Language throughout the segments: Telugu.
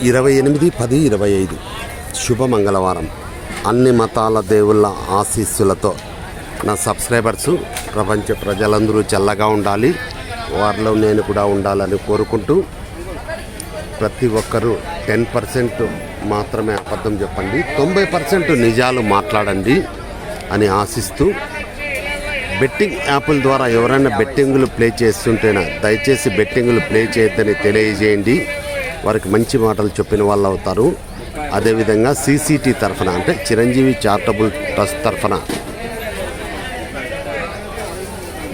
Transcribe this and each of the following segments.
28/10/25 శుభ మంగళవారం. అన్ని మతాల దేవుళ్ళ ఆశీస్సులతో నా సబ్స్క్రైబర్సు ప్రపంచ ప్రజలందరూ చల్లగా ఉండాలి, వారిలో నేను కూడా ఉండాలని కోరుకుంటూ ప్రతి ఒక్కరూ 10% మాత్రమే అబద్ధం చెప్పండి, 90% నిజాలు మాట్లాడండి అని ఆశిస్తూ, బెట్టింగ్ యాప్ల ద్వారా ఎవరైనా బెట్టింగులు ప్లే చేస్తుంటేనా దయచేసి బెట్టింగులు ప్లే చేయొద్దని తెలియజేయండి. వారికి మంచి మాటలు చెప్పిన వాళ్ళు అవుతారు. అదేవిధంగా CCT తరఫున అంటే చిరంజీవి చారిటబుల్ ట్రస్ట్ తరఫున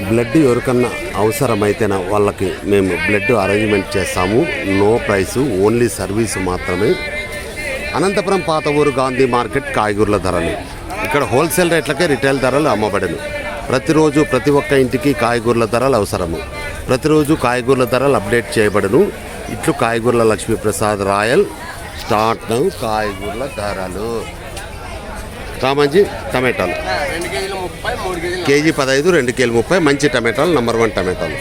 బ్లడ్ ఎవరికన్నా అవసరమైతేనా వాళ్ళకి మేము బ్లడ్ అరేంజ్మెంట్ చేస్తాము. నో ప్రైసు, ఓన్లీ సర్వీసు మాత్రమే. అనంతపురం పాత ఊరు గాంధీ మార్కెట్ కాయగూరల ధరలు ఇక్కడ హోల్సేల్ రేట్లకే రిటైల్ ధరలు అమ్మబడను. ప్రతిరోజు ప్రతి ఒక్క ఇంటికి కాయగూరల ధరలు అవసరము. ప్రతిరోజు కాయగూరల ధరలు అప్డేట్ చేయబడను. ఇట్లు కాయగూరల లక్ష్మీప్రసాద్ రాయల్ స్టార్ట్ నౌ. కాయగూరల ధరలు రామంజీ టమాటాలు కేజీ 15, 2 కేజీలు 30 మంచి టమాటాలు, నెంబర్ 1 టమాటాలు.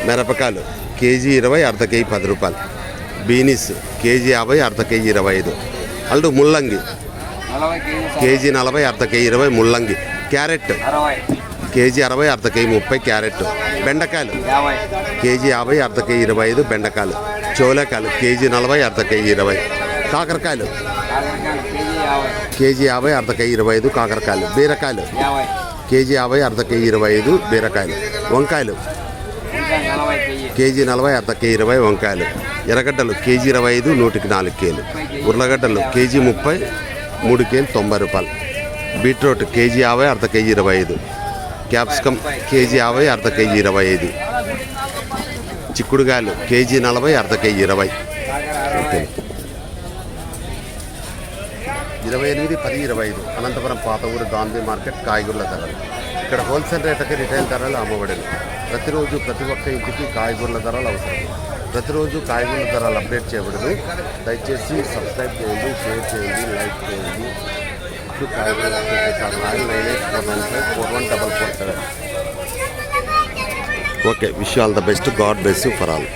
మిరపకాయలు కేజీ 20, అర్ధ కేజీ 10 రూపాయలు. బీనీస్ కేజీ 50, అర్ధ కేజీ 25. అల్లు ముల్లంగి కేజీ 40, అర్ధ కేజీ 20 ముల్లంగి. క్యారెట్ కేజీ 60, అర్ధ కేజీ 30 క్యారెట్. బెండకాయలు కేజీ 50, అర్ధ కేజీ 25 బెండకాయలు. చోలేకాయలు కేజీ 40, అర్ధ కేజీ 20. కాకరకాయలు కేజీ 50, అర్ధ కేజీ 25 కాకరకాయలు. బీరకాయలు కేజీ 50, అర్ధ కేజీ 25 బీరకాయలు. వంకాయలు కేజీ 40, అర్ధ కేజీ 20 వంకాయలు. ఎర్రగడ్డలు కేజీ 25, 104 కేలు. ఉర్లగడ్డలు కేజీ 30, 3 కేలు 90 రూపాయలు. బీట్రూట్ కేజీ 50, అర్ధ కేజీ 25. క్యాప్సికమ్ కేజీ 50, అర్ధ కేజీ 25. చిక్కుడుగాయలు కేజీ 40, అర్ధ కేజీ 20. 28/10/25 అనంతపురం పాత ఊరు గాంధీ మార్కెట్ కాయగూరల ధరలు ఇక్కడ హోల్సేల్ రేట్లకి రిటైల్ ధరలు అమ్మబడేవి. ప్రతిరోజు ప్రతి ఒక్క ఇంటికి కాయగూరల ధరలు అవసరం. ప్రతిరోజు కాయగూరల ధరలు అప్డేట్ చేయబడదు. దయచేసి సబ్స్క్రైబ్ చేయండి, షేర్ చేయండి, లైక్ చేయండి. ఇప్పుడు కాయగూరల royal 9849541447. Okay, wish all the best. God bless you for all.